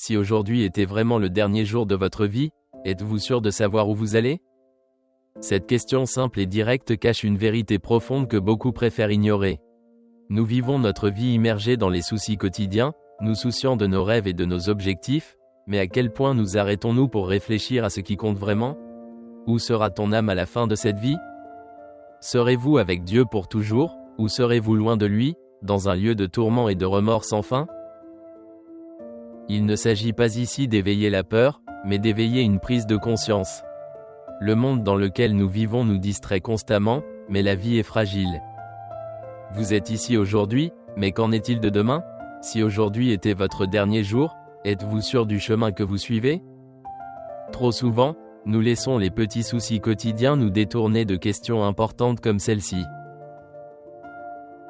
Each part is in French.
Si aujourd'hui était vraiment le dernier jour de votre vie, êtes-vous sûr de savoir où vous allez? Cette question simple et directe cache une vérité profonde que beaucoup préfèrent ignorer. Nous vivons notre vie immergés dans les soucis quotidiens, nous souciant de nos rêves et de nos objectifs, mais à quel point nous arrêtons-nous pour réfléchir à ce qui compte vraiment? Où sera ton âme à la fin de cette vie? Serez-vous avec Dieu pour toujours, ou serez-vous loin de lui, dans un lieu de tourment et de remords sans fin? Il ne s'agit pas ici d'éveiller la peur, mais d'éveiller une prise de conscience. Le monde dans lequel nous vivons nous distrait constamment, mais la vie est fragile. Vous êtes ici aujourd'hui, mais qu'en est-il de demain? Si aujourd'hui était votre dernier jour, êtes-vous sûr du chemin que vous suivez? Trop souvent, nous laissons les petits soucis quotidiens nous détourner de questions importantes comme celle-ci.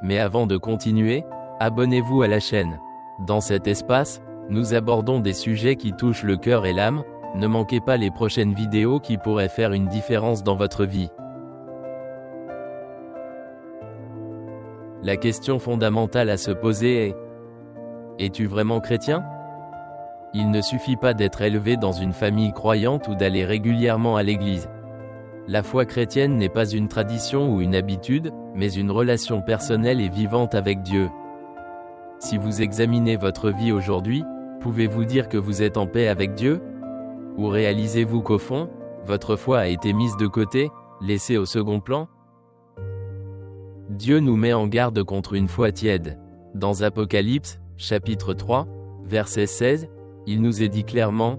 Mais avant de continuer, abonnez-vous à la chaîne. Dans cet espace, nous abordons des sujets qui touchent le cœur et l'âme. Ne manquez pas les prochaines vidéos qui pourraient faire une différence dans votre vie. La question fondamentale à se poser est: es-tu vraiment chrétien? Il ne suffit pas d'être élevé dans une famille croyante ou d'aller régulièrement à l'église. La foi chrétienne n'est pas une tradition ou une habitude, mais une relation personnelle et vivante avec Dieu. Si vous examinez votre vie aujourd'hui, pouvez-vous dire que vous êtes en paix avec Dieu? Ou réalisez-vous qu'au fond, votre foi a été mise de côté, laissée au second plan? Dieu nous met en garde contre une foi tiède. Dans Apocalypse, chapitre 3, verset 16, il nous est dit clairement: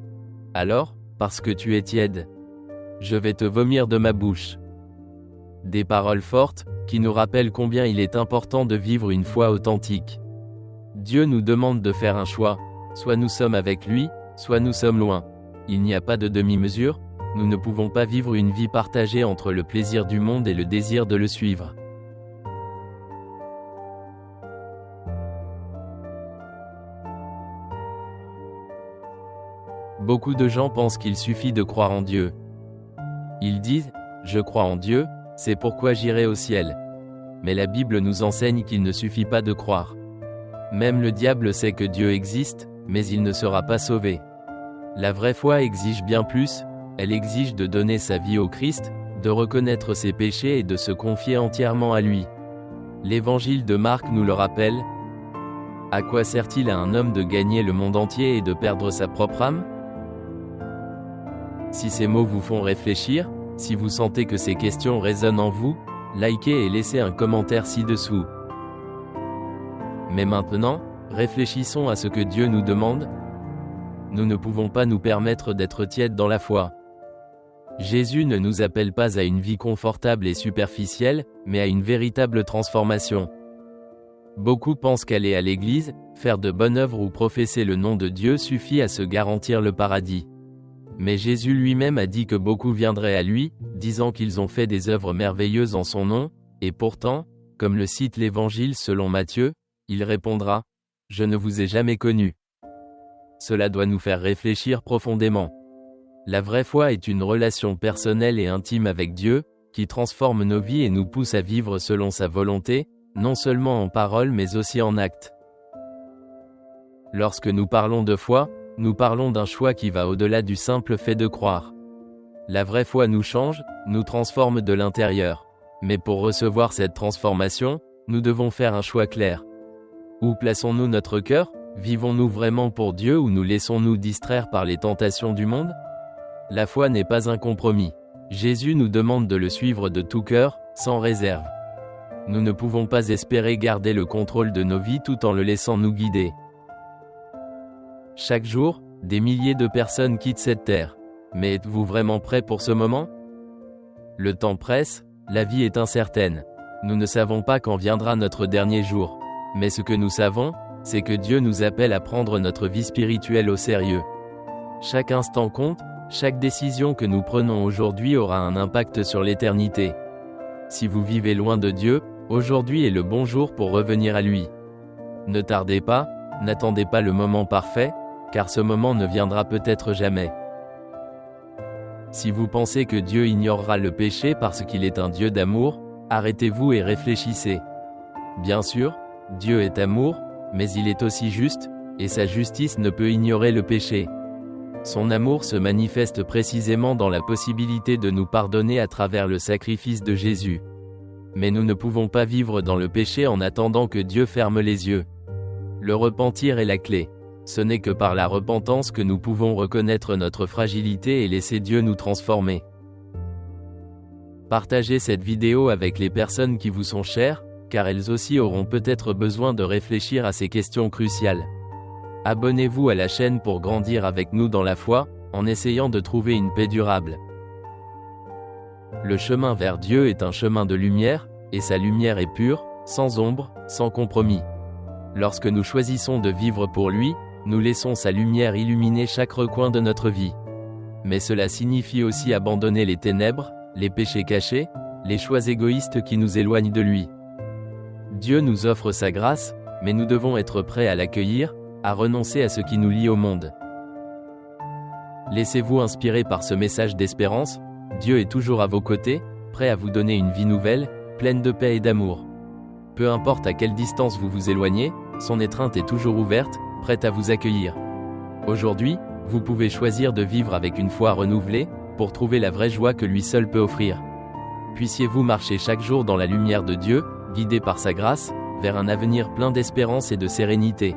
« Alors, parce que tu es tiède, je vais te vomir de ma bouche. » Des paroles fortes, qui nous rappellent combien il est important de vivre une foi authentique. Dieu nous demande de faire un choix, soit nous sommes avec lui, soit nous sommes loin. Il n'y a pas de demi-mesure, nous ne pouvons pas vivre une vie partagée entre le plaisir du monde et le désir de le suivre. Beaucoup de gens pensent qu'il suffit de croire en Dieu. Ils disent: « Je crois en Dieu, c'est pourquoi j'irai au ciel. » Mais la Bible nous enseigne qu'il ne suffit pas de croire. Même le diable sait que Dieu existe, mais il ne sera pas sauvé. La vraie foi exige bien plus, elle exige de donner sa vie au Christ, de reconnaître ses péchés et de se confier entièrement à lui. L'évangile de Marc nous le rappelle. À quoi sert-il à un homme de gagner le monde entier et de perdre sa propre âme? Si ces mots vous font réfléchir, si vous sentez que ces questions résonnent en vous, likez et laissez un commentaire ci-dessous. Mais maintenant, réfléchissons à ce que Dieu nous demande. Nous ne pouvons pas nous permettre d'être tièdes dans la foi. Jésus ne nous appelle pas à une vie confortable et superficielle, mais à une véritable transformation. Beaucoup pensent qu'aller à l'église, faire de bonnes œuvres ou professer le nom de Dieu suffit à se garantir le paradis. Mais Jésus lui-même a dit que beaucoup viendraient à lui, disant qu'ils ont fait des œuvres merveilleuses en son nom, et pourtant, comme le cite l'Évangile selon Matthieu, il répondra: « Je ne vous ai jamais connu. » Cela doit nous faire réfléchir profondément. La vraie foi est une relation personnelle et intime avec Dieu, qui transforme nos vies et nous pousse à vivre selon sa volonté, non seulement en parole mais aussi en acte. Lorsque nous parlons de foi, nous parlons d'un choix qui va au-delà du simple fait de croire. La vraie foi nous change, nous transforme de l'intérieur. Mais pour recevoir cette transformation, nous devons faire un choix clair. Où plaçons-nous notre cœur? Vivons-nous vraiment pour Dieu ou nous laissons-nous distraire par les tentations du monde? La foi n'est pas un compromis. Jésus nous demande de le suivre de tout cœur, sans réserve. Nous ne pouvons pas espérer garder le contrôle de nos vies tout en le laissant nous guider. Chaque jour, des milliers de personnes quittent cette terre. Mais êtes-vous vraiment prêts pour ce moment? Le temps presse, la vie est incertaine. Nous ne savons pas quand viendra notre dernier jour. Mais ce que nous savons, c'est que Dieu nous appelle à prendre notre vie spirituelle au sérieux. Chaque instant compte, chaque décision que nous prenons aujourd'hui aura un impact sur l'éternité. Si vous vivez loin de Dieu, aujourd'hui est le bon jour pour revenir à lui. Ne tardez pas, n'attendez pas le moment parfait, car ce moment ne viendra peut-être jamais. Si vous pensez que Dieu ignorera le péché parce qu'il est un Dieu d'amour, arrêtez-vous et réfléchissez. Bien sûr, Dieu est amour, mais il est aussi juste, et sa justice ne peut ignorer le péché. Son amour se manifeste précisément dans la possibilité de nous pardonner à travers le sacrifice de Jésus. Mais nous ne pouvons pas vivre dans le péché en attendant que Dieu ferme les yeux. Le repentir est la clé. Ce n'est que par la repentance que nous pouvons reconnaître notre fragilité et laisser Dieu nous transformer. Partagez cette vidéo avec les personnes qui vous sont chères, car elles aussi auront peut-être besoin de réfléchir à ces questions cruciales. Abonnez-vous à la chaîne pour grandir avec nous dans la foi, en essayant de trouver une paix durable. Le chemin vers Dieu est un chemin de lumière, et sa lumière est pure, sans ombre, sans compromis. Lorsque nous choisissons de vivre pour lui, nous laissons sa lumière illuminer chaque recoin de notre vie. Mais cela signifie aussi abandonner les ténèbres, les péchés cachés, les choix égoïstes qui nous éloignent de lui. Dieu nous offre sa grâce, mais nous devons être prêts à l'accueillir, à renoncer à ce qui nous lie au monde. Laissez-vous inspirer par ce message d'espérance. Dieu est toujours à vos côtés, prêt à vous donner une vie nouvelle, pleine de paix et d'amour. Peu importe à quelle distance vous vous éloignez, son étreinte est toujours ouverte, prête à vous accueillir. Aujourd'hui, vous pouvez choisir de vivre avec une foi renouvelée, pour trouver la vraie joie que lui seul peut offrir. Puissiez-vous marcher chaque jour dans la lumière de Dieu, guidé par sa grâce, vers un avenir plein d'espérance et de sérénité.